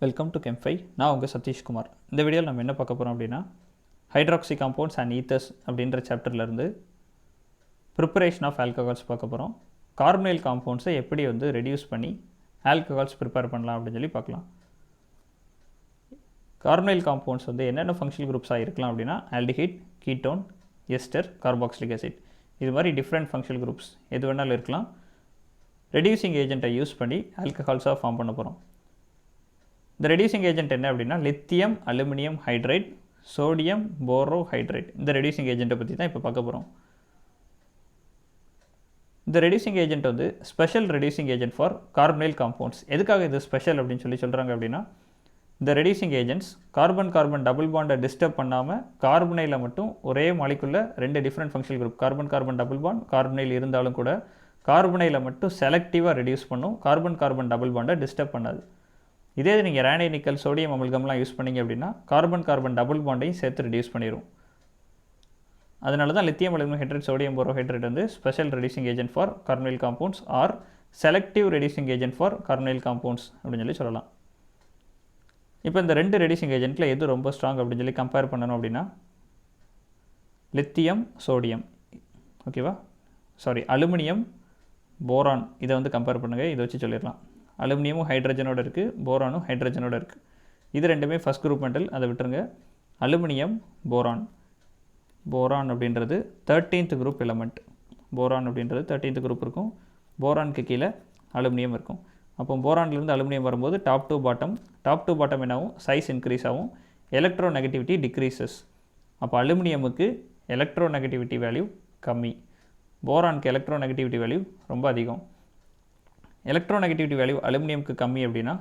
Welcome to கெம்ஃபை. நான் உங்கள் சதீஷ்குமார். இந்த வீடியோவில் நம்ம என்ன பார்க்க போகிறோம் அப்படின்னா, ஹைட்ராக்சி காம்பவுண்ட்ஸ் அண்ட் ஈத்தர்ஸ் அப்படின்ற சாப்டர்லேருந்து ப்ரிப்பரேஷன் ஆஃப் ஆல்கஹால்ஸ் பார்க்க போகிறோம். கார்பனைல் காம்பவுண்ட்ஸை எப்படி ரெடியூஸ் பண்ணி ஆல்கஹால்ஸ் ப்ரிப்பேர் பண்ணலாம் அப்படின்னு சொல்லி பார்க்கலாம். கார்பனைல் காம்பவுண்ட்ஸ் என்னென்ன ஃபங்க்ஷனல் குரூப்ஸாக இருக்கலாம் அப்படின்னா, aldehyde, ketone, ester, carboxylic acid. இது மாதிரி டிஃப்ரெண்ட் ஃபங்க்ஷனல் குரூப்ஸ் எது வேணாலும் இருக்கலாம். ரெடியூசிங் ஏஜென்ட்டை யூஸ் பண்ணி ஆல்கஹால்ஸாக ஃபார்ம் பண்ண போகிறோம். இந்த ரெடியூசிங் ஏஜென்ட் என்ன அப்படின்னா, lithium aluminium hydride, sodium borohydride. இந்த ரெடியூசிங் ஏஜென்ட்டை பற்றி தான் இப்போ பார்க்க போகிறோம். இந்த reducing agent special reducing agent for carbonyl compounds. எதுக்காக இது ஸ்பெஷல் அப்படின்னு சொல்கிறாங்க அப்படின்னா, இந்த reducing agents carbon carbon double பாண்டை டிஸ்டர்ப் பண்ணாமல் கார்பனையில் மட்டும் ஒரே மாலிகுலில் ரெண்டு different functional group carbon carbon double bond carbonyl இருந்தாலும் கூட கார்பனையில் மட்டும் செலக்டிவாக ரெடியூஸ் பண்ணும். கார்பன் கார்பன் டபுள் பாண்டை டிஸ்டர்ப் பண்ணாது. இதே நீங்கள் ரேனை நிக்கல் சோடியம் அமில்கம்லாம் யூஸ் பண்ணிங்க அப்படின்னா கார்பன் கார்பன் டபுள் பாண்டையும் சேர்த்து ரெடியூஸ் பண்ணிடும். அதனால தான் lithium aluminium hydride, sodium borohydride special reducing agent for carbonyl compounds or selective reducing agent for carbonyl compounds அப்படின்னு சொல்லலாம். இப்போ இந்த ரெண்டு ரெடியூசிங் ஏஜென்ட்டில் எது ரொம்ப ஸ்ட்ராங் அப்படின்னு சொல்லி கம்பேர் பண்ணணும் அப்படின்னா, லித்தியம் சோடியம், ஓகேவா, அலுமினியம் போரான், இதை கம்பேர் பண்ணுங்கள். இதை வச்சு சொல்லிடலாம். அலுமினியமும் ஹைட்ரஜனோடு இருக்குது, போரானும் ஹைட்ரஜனோடு இருக்குது. இது ரெண்டுமே ஃபஸ்ட் குரூப் மெட்டல், அதை விட்டுருங்க. அலுமினியம் போரான், போரான் அப்படின்றது 13th குரூப் எலமெண்ட். போரான் அப்படின்றது 13th குரூப் இருக்கும். போரானுக்கு கீழே அலுமினியம் இருக்கும். அப்போ போரான்லேருந்து அலுமினியம் வரும்போது டாப் டு பாட்டம் என்னாகும், சைஸ் இன்க்ரீஸ் ஆகும், எலக்ட்ரோ நெகட்டிவிட்டி டிக்ரீசஸ். அப்போ அலுமினியமுக்கு எலக்ட்ரோ நெகட்டிவிட்டி வேல்யூ கம்மி, போரானுக்கு எலக்ட்ரோ நெகட்டிவிட்டி வேல்யூ ரொம்ப அதிகம். எலக்ட்ரோ நெகட்டிவிட்டி வேல்யூ அலுமினியமுக்கு கம்மி அப்படின்னா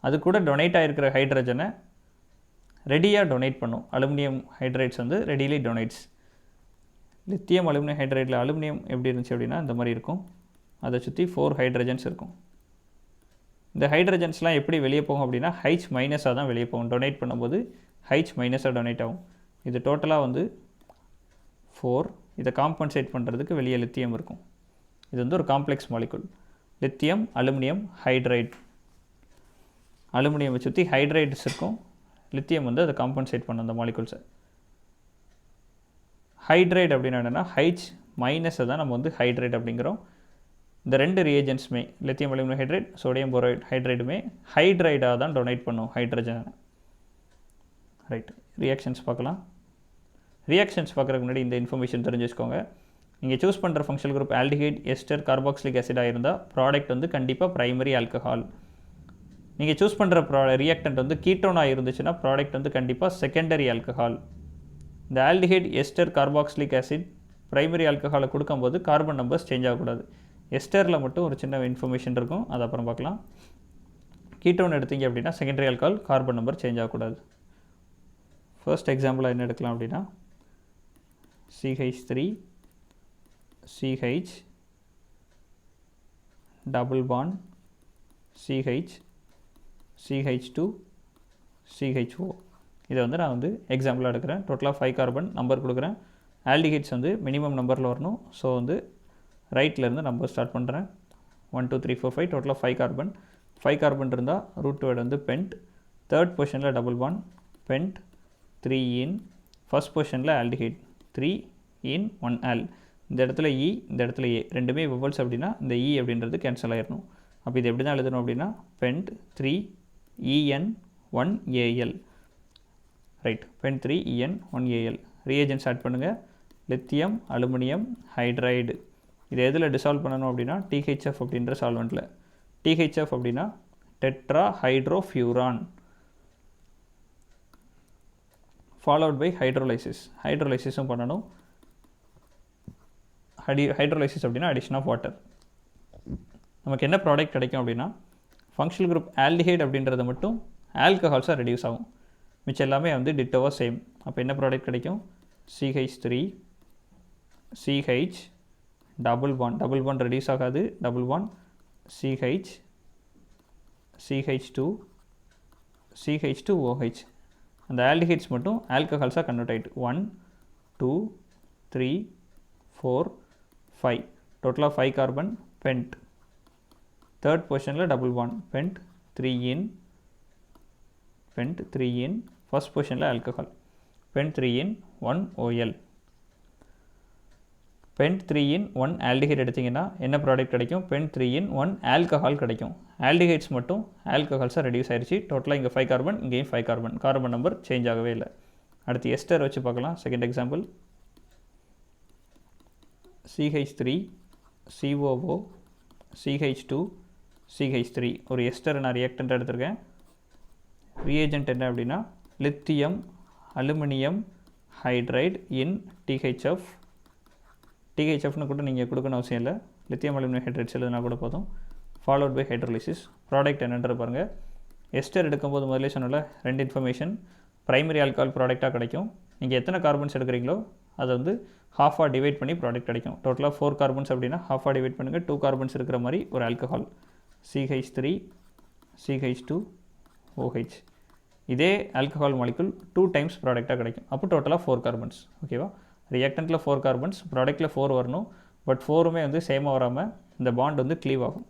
அது கூட டொனேட் ஆகிருக்கிற ஹைட்ரஜனை ரெடியாக டொனேட் பண்ணும். Aluminium hydrides readily donates. Lithium aluminium ஹைட்ரைட்டில் அலுமினியம் எப்படி இருந்துச்சு அப்படின்னா இந்த மாதிரி இருக்கும். அதை சுற்றி 4 ஹைட்ரஜன்ஸ் இருக்கும். இந்த ஹைட்ரஜன்ஸ்லாம் எப்படி வெளியே போகும் அப்படின்னா H- தான் வெளியே போகும். டொனேட் பண்ணும்போது H- டொனேட் ஆகும். இது டோட்டலாக 4. இதை காம்பன்சேட் பண்ணுறதுக்கு வெளியே லித்தியம் இருக்கும். இது ஒரு complex molecule. Lithium aluminium hydride, aluminium சுற்றி ஹைட்ரைட்ஸ் இருக்கும். லித்தியம் அதை காம்பன்சேட் பண்ணும் அந்த மாலிகுல்ஸை. ஹைட்ரைட் அப்படின்னு என்னென்னா H- தான் நம்ம ஹைட்ரைட் அப்படிங்கிறோம். இந்த ரெண்டு ரியேஜென்ட்ஸுமே லித்தியம் அலுமினியம் ஹைட்ரைட், சோடியம் போரைட் ஹைட்ரைடுமே ஹைட்ரைடாக தான் டொனேட் பண்ணும் ஹைட்ரஜனை. ரைட், ரியாக்ஷன்ஸ் பார்க்கலாம். ரியாக்ஷன்ஸ் பார்க்குறதுக்கு முன்னாடி இந்த இன்ஃபர்மேஷன் தெரிஞ்சு வச்சுக்கோங்க. நீங்கள் சூஸ் பண்ணுற functional group aldehyde, ester, carboxylic ஆசிடாக இருந்தால் ப்ராடக்ட் கண்டிப்பாக ப்ரைமரி ஆல்கஹால். நீங்கள் சூஸ் பண்ணுற ரியாக்டன்ட் கீட்டோனாக இருந்துச்சுன்னா ப்ராடக்ட் கண்டிப்பாக செகண்டரி ஆல்கஹால். இந்த aldehyde, ester, carboxylic acid primary ஆல்கஹாலை கொடுக்கும்போது கார்பன் நம்பர்ஸ் சேஞ்ச் ஆகக்கூடாது. எஸ்டரில் மட்டும் ஒரு சின்ன இன்ஃபர்மேஷன் இருக்கும், அது அப்புறம் பார்க்கலாம். கீட்டோன் எடுத்தீங்க அப்படின்னா secondary alcohol, carbon number change ஆகக்கூடாது. ஃபர்ஸ்ட் எக்ஸாம்பிளாக என்ன எடுக்கலாம் அப்படின்னா, CH3 CH double bond CH CH2 CHO. இதை நான் எக்ஸாம்பிளாக எடுக்கிறேன். டோட்டலாக 5 கார்பன் நம்பர் கொடுக்குறேன். ஆல்டிஹைட்ஸ் மினிமம் நம்பரில் வரணும். ஸோ ரைட்லேருந்து நம்பர் ஸ்டார்ட் பண்ணுறேன். 1 2 3 4 5, டோட்டலாக 5 கார்பன். 5 கார்பன் இருந்தால் ரூட் வேர்டு பென்ட். தேர்ட் பொசிஷனில் டபுள் பாண்ட் பென்ட் 3 இன். ஃபஸ்ட் பொசிஷனில் ஆல்டிஹைட் 3 இன் 1 ஆல். இந்த இடத்துல E, இந்த இடத்துல A, ரெண்டுமே வெவல்ஸ் அப்படின்னா இந்த E அப்படின்றது கேன்சல் ஆகிடணும். அப்போ இது எப்படி தான் எழுதணும் அப்படின்னா pent 3 EN 1 AL. Right, pent 3 EN 1 AL. Reagents add பண்ணுங்கள். Lithium aluminium hydride. இதை எதில் டிசால்வ் பண்ணணும் அப்படின்னா THF அப்படின்ற சால்வெண்ட்டில். THF அப்படின்னா tetrahydrofuran followed by hydrolysis. ஹைட்ரோலைசிஸும் பண்ணணும். ஹைட்ரோலைசிஸ் அப்படின்னா அடிஷன் ஆஃப் வாட்டர். நமக்கு என்ன ப்ராடக்ட் கிடைக்கும் அப்படின்னா, ஃபங்க்ஷனல் குரூப் ஆல்டிஹைட் அப்படின்றது மட்டும் ஆல்கஹால்ஸாக ரெடியூஸ் ஆகும். மிச்சம் எல்லாமே டிட்டோவாக சேம். அப்போ என்ன ப்ராடக்ட் கிடைக்கும், CH3 CH double bond reduce ஆகாது, double bond CH CH2 CH2OH. அந்த ஆல்டிஹைட்ஸ் மட்டும் ஆல்கஹால்ஸாக கன்வெர்ட் ஆகிட்டு 1 2 3 4 5, டோட்டலாக 5 கார்பன் பென்ட். தேர்ட் பொசிஷனில் double bond pent 3 in pent 3 in first positionல alcohol, pent 3 in 1 OL. pent 3 in 1 aldehyde எடுத்தீங்கன்னா என்ன ப்ராடக்ட் கிடைக்கும்? pent 3 in 1 ஆல்கஹால் கிடைக்கும். ஆல்டிஹைட்ஸ் மட்டும் ஆல்கஹால்ஸாக ரெடியூஸ் ஆயிடுச்சு. டோட்டலாக இங்கே 5 கார்பன், இங்கேயும் 5 கார்பன். கார்பன் நம்பர் சேஞ்ச் ஆகவே இல்லை. அடுத்து எஸ்டர் வச்சு பார்க்கலாம். Second example CH3 COO CH2 CH3 ஒரு எஸ்டர் நான் ரியாக்டன்ட் எடுத்திருக்கேன். ரியேஜென்ட் என்ன அப்படின்னா லித்தியம் அலுமினியம் ஹைட்ரைடு இன் THF. THFனு கூட நீங்கள் கொடுக்கணும் அவசியம் இல்லை. லித்தியம் அலுமினியம் ஹைட்ரைட்ஸ் எழுதுனா கூட போதும். Followed by hydrolysis. ப்ராடக்ட் என்னன்றது பாருங்கள். எஸ்டர் எடுக்கும்போது முதல்ல சொன்னால 2 இன்ஃபர்மேஷன். ப்ரைமரி ஆல்கஹால் ப்ராடக்டாக கிடைக்கும். நீங்கள் எத்தனை கார்பன்ஸ் எடுக்கிறீங்களோ அதை வந்து ஹாஃபாக டிவைட் பண்ணி ப்ராடக்ட் கிடைக்கும். டோட்டலாக 4 கார்பன்ஸ் அப்படின்னா ஹாஃபாக டிவைட் பண்ணுங்கள். 2 கார்பன்ஸ் இருக்கிற மாதிரி ஒரு ஆல்கஹால் CH3 CH2 OH. இதே ஆல்கஹால் மாலிகுல் 2 டைம்ஸ் ப்ராடக்டாக கிடைக்கும். அப்போ டோட்டலாக 4 கார்பன்ஸ். ஓகேவா? ரியாக்டண்ட்டில் 4 கார்பன்ஸ், ப்ராடக்ட்டில் 4 வரணும். பட் 4மே வந்து சேமாக வராமல் இந்த பாண்ட் வந்து க்ளீவ் ஆகும்.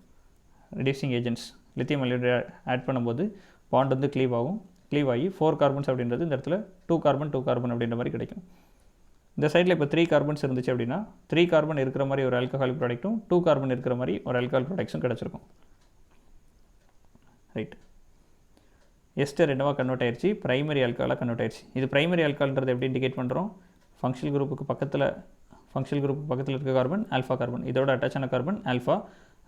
Reducing agents lithium aluminate add பண்ணும்போது பாண்ட் வந்து க்ளீவ் ஆகும். க்ளீவ் ஆகி 4 கார்பன்ஸ் அப்படின்றது இந்த இடத்துல 2 கார்பன் அப்படின்ற மாதிரி கிடைக்கும். இந்த சைடில் இப்போ 3 கார்பன்ஸ் இருந்துச்சு அப்படின்னா 3 கார்பன் இருக்கிற மாதிரி ஒரு ஆல்கஹாலிக் ப்ராடக்ட்டும் 2 கார்பன் இருக்கிற மாதிரி ஒரு ஆல்கஹால் ப்ராடக்ட்ஸும் கிடச்சிருக்கும். ரைட். எஸ்டர் என்னவா கன்வெர்ட் ஆயிடுச்சு? பிரைமரி ஆல்கஹாலாக கன்வெர்ட் ஆயிடுச்சு. இது பிரைமரி ஆல்கஹால்ன்றது எப்படி இண்டிகேட் பண்ணுறோம்? ஃபங்க்ஷனல் குரூப்புக்கு பக்கத்தில் இருக்க கார்பன் ஆல்ஃபா கார்பன், இதோட அட்டாச் ஆன கார்பன் ஆல்ஃபா.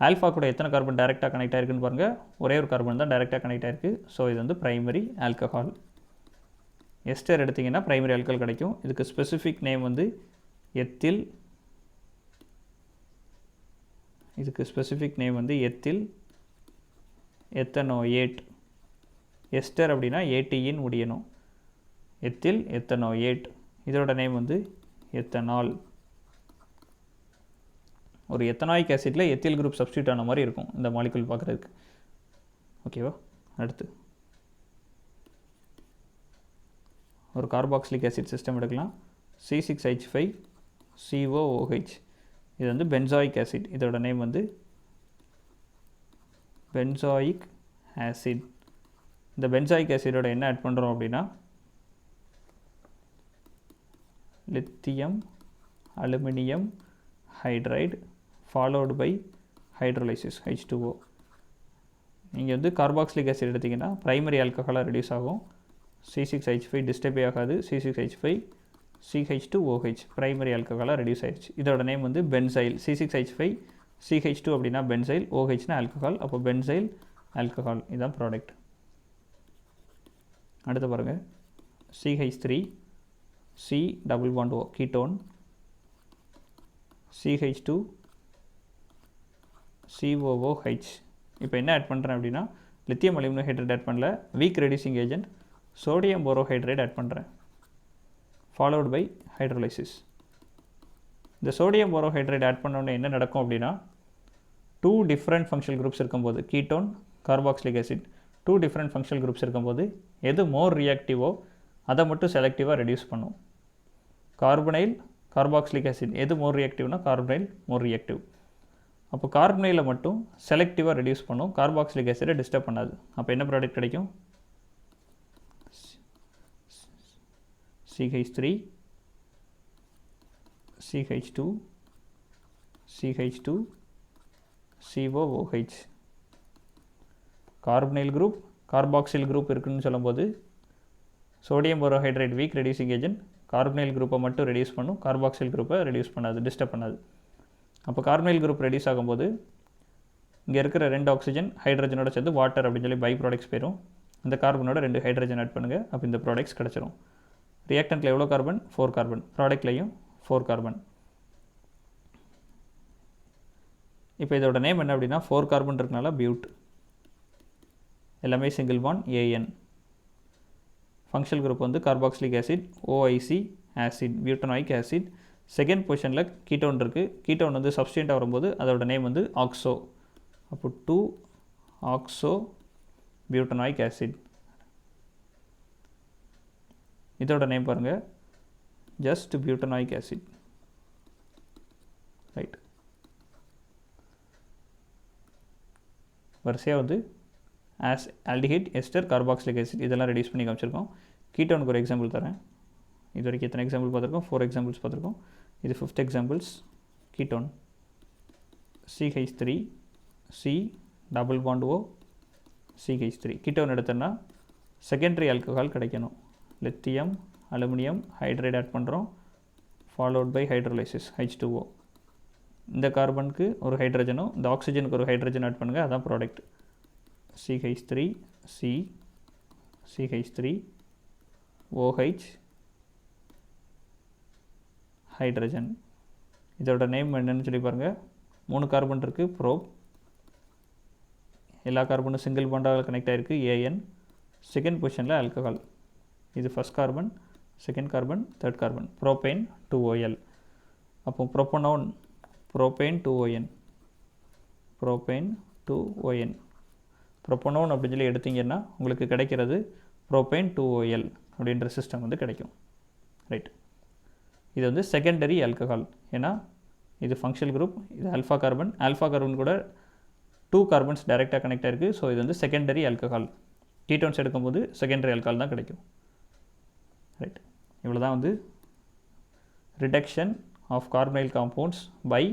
ஆல்ஃபா கூட எத்தனை கார்பன் டைரெக்டாக கனெக்ட் ஆயிருக்குன்னு பாருங்கள். ஒரே ஒரு கார்பன் தான் டைரெக்டாக கனெக்ட் ஆயிருக்கு. ஸோ இது வந்து பிரைமரி ஆல்கஹால். எஸ்டர் எடுத்திங்கன்னா பிரைமரி ஆல்கஹால் கிடைக்கும். இதுக்கு ஸ்பெசிஃபிக் நேம் வந்து எத்தில். எத்தில் எத்தனோயேட். எஸ்டர் அப்படின்னா ஏடியின் முடியணும். எத்தில் எத்தனோயேட். இதோட நேம் வந்து எத்தனால். ஒரு எத்தனாயிக் ஆசிட்டில் எத்தில் குரூப் சப்ஸ்டியூட் ஆன மாதிரி இருக்கும் இந்த மாலிகுல் பார்க்குறதுக்கு. ஓகேவா? அடுத்து ஒரு கார்பாக்சிலிக் ஆசிட் சிஸ்டம் எடுக்கலாம். C6H5COOH. இது வந்து பென்சாயிக் ஆசிட். இதோட நேம் வந்து பென்சாயிக் ஆசிட். இந்த பென்சாயிக் ஆசிடோட என்ன ஆட் பண்ணுறோம் அப்படின்னா lithium aluminium hydride followed by hydrolysis H2O. நீங்கள் வந்து கார்பாக்சிலிக் ஆசிட் எடுத்திங்கன்னா ப்ரைமரி ஆல்கஹாலாக ரெடியூஸ் ஆகும். C6H5 டிஸ்டர்பே ஆகாது. C6H5CH2OH ப்ரைமரி ஆல்கஹாலாக ரெடியூஸ் ஆயிடுச்சு. இதோட நேம் வந்து பென்சைல். C6H5CH2 அப்படின்னா பென்சைல், OHனா ஆல்கஹால். அப்போ பென்சைல் ஆல்கஹால் இதுதான் ப்ராடக்ட். அடுத்து பாருங்கள். CH3 C double bond O ketone. CH2 COOH. இப்போ என்ன ஆட் பண்ணுறேன் அப்படின்னா லித்தியம் அலுமினியம் ஹைட்ரைட் ஆட் பண்ணல. Weak reducing agent sodium borohydride add பண்ணுறேன். Followed by hydrolysis. இந்த சோடியம் போரோஹைட்ரைட் ஆட் பண்ணோன்னே என்ன நடக்கும் அப்படின்னா 2 டிஃப்ரெண்ட் ஃபங்க்ஷனல் குரூப்ஸ் இருக்கும்போது ketone carboxylic acid 2 different functional groups இருக்கும்போது எது மோர் ரியாக்டிவோ அதை மட்டும் செலக்டிவாக ரெடியூஸ் பண்ணும். கார்பனைல் கார்பாக்சிலிக் ஆசிட் எது மோர் ரியாக்டிவ்னா கார்பனைல் மோர் ரியாக்டிவ். அப்போ கார்பனைலில் மட்டும் செலக்டிவாக ரெடியூஸ் பண்ணும். கார்பாக்சிலிக் ஆசிடை டிஸ்டர்ப் பண்ணாது. அப்போ என்ன ப்ராடக்ட் கிடைக்கும்? CH3 CH2 CH2 COOH. Carbonyl group carboxyl group இருக்குன்னு சொல்லும்போது sodium borohydride weak reducing agent carbonyl குரூப்பை மட்டும் ரெடியூஸ் பண்ணும். கார்பாக்சில் குரூப்பை ரெடியூஸ் பண்ணாது, டிஸ்டர்ப் பண்ணாது. அப்போ கார்பனைல் குரூப் ரெடியூஸ் ஆகும்போது இங்கே இருக்கிற 2 ஆக்சிஜன் ஹைட்ரஜனோட சேர்ந்து வாட்டர் அப்படின்னு சொல்லி பை ப்ராடக்ட்ஸ் போயிடும். அந்த கார்பனோட 2 ஹைட்ரஜன் ஆட் பண்ணுங்கள். அப்போ இந்த ப்ராடக்ட்ஸ் கிடச்சிரும். ரியாக்டண்ட்டில் எவ்வளோ கார்பன்? 4 கார்பன். ப்ராடக்ட்லையும் 4 கார்பன். இப்போ இதோட நேம் என்ன அப்படின்னா 4 கார்பன் இருக்கனால பியூட். எல்லாமே single bond AN. Functional group வந்து carboxylic acid OIC acid butanoic acid. Second பொசிஷனில் கீட்டோன் இருக்குது. கீட்டோன் வந்து சப்ஸ்டியூட்டாக வரும்போது அதோட நேம் வந்து ஆக்ஸோ. அப்போ 2 ஆக்ஸோ பியூட்டனாயிக் ஆசிட். இதோட நேம் பாருங்கள் ஜஸ்ட் பியூட்டனாயிக் ஆசிட். ரைட். வரிசையாக வந்து as aldehyde ester carboxylic acid இதெல்லாம் ரெடியூஸ் பண்ணி காமிச்சிருக்கோம். கீட்டோனுக்கு ஒரு எக்ஸாம்பிள் தரேன். இது வரைக்கும் எத்தனை எக்ஸாம்பிள் பார்த்துருக்கோம்? 4 எக்ஸாம்பிள்ஸ் பார்த்துருக்கோம். இது 5th examples. Ketone CH3 C double bond O CH3. Ketone எடுத்தோன்னா செகண்டரி ஆல்கஹால் கிடைக்கணும். லித்தியம் அலுமினியம் ஹைட்ரைட் ஆட் பண்ணுறோம், ஃபாலோட் பை ஹைட்ரோலைசிஸ் H2O. இந்த கார்பனுக்கு ஒரு ஹைட்ரஜனும் இந்த ஆக்சிஜனுக்கு ஒரு ஹைட்ரஜன் ஆட் பண்ணுங்கள், அதான் product. CH3 C CH3 OH hydrogen. இதோட நேம் என்னன்னு சொல்லி பாருங்கள். 3 கார்பன் இருக்குது, ப்ரோப். எல்லா கார்பனும் சிங்கிள் பாண்டாக கனெக்ட் ஆகிருக்கு, AN. செகண்ட் பொசிஷனில் ஆல்கஹால். இது first carbon, second carbon, third carbon. Propane 2OL. அப்போ ப்ரோப்பனோன் ப்ரோபேன் 2ON ப்ரோபேன் 2ON. ப்ரோப்பனோன் அப்படின்னு சொல்லி எடுத்திங்கன்னா உங்களுக்கு கிடைக்கிறது ப்ரோபேன் 2OL அப்படின்ற சிஸ்டம் வந்து கிடைக்கும். ரைட், இது வந்து செகண்டரி ஆல்கஹால். ஏன்னா இது ஃபங்க்ஷனல் குரூப், இது ஆல்ஃபா கார்பன். ஆல்ஃபா கார்பன் கூட 2 கார்பன்ஸ் டைரெக்டாக கனெக்ட் ஆகிருக்கு. ஸோ இது வந்து செகண்டரி ஆல்கஹால். கீட்டோன்ஸ் எடுக்கும்போது செகண்டரி ஆல்கஹால் தான் கிடைக்கும். ரைட், இவ்வளோ தான் வந்து reduction of carbonyl compounds by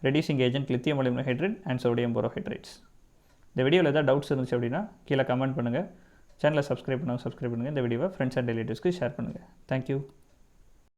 reducing agent lithium aluminium hydrate and sodium borohydrates. இந்த வீடியோவில் ஏதாவது டவுட்ஸ் இருந்துச்சு அப்படின்னா கீழே கமெண்ட் பண்ணுங்கள். சேனலை சப்ஸ்கிரைப் பண்ணுங்கள். இந்த வீடியோவை ஃப்ரெண்ட்ஸ் அண்ட் ரிலேட்டிவ்ஸ்க்கு ஷேர் பண்ணுங்கள். தேங்க்யூ.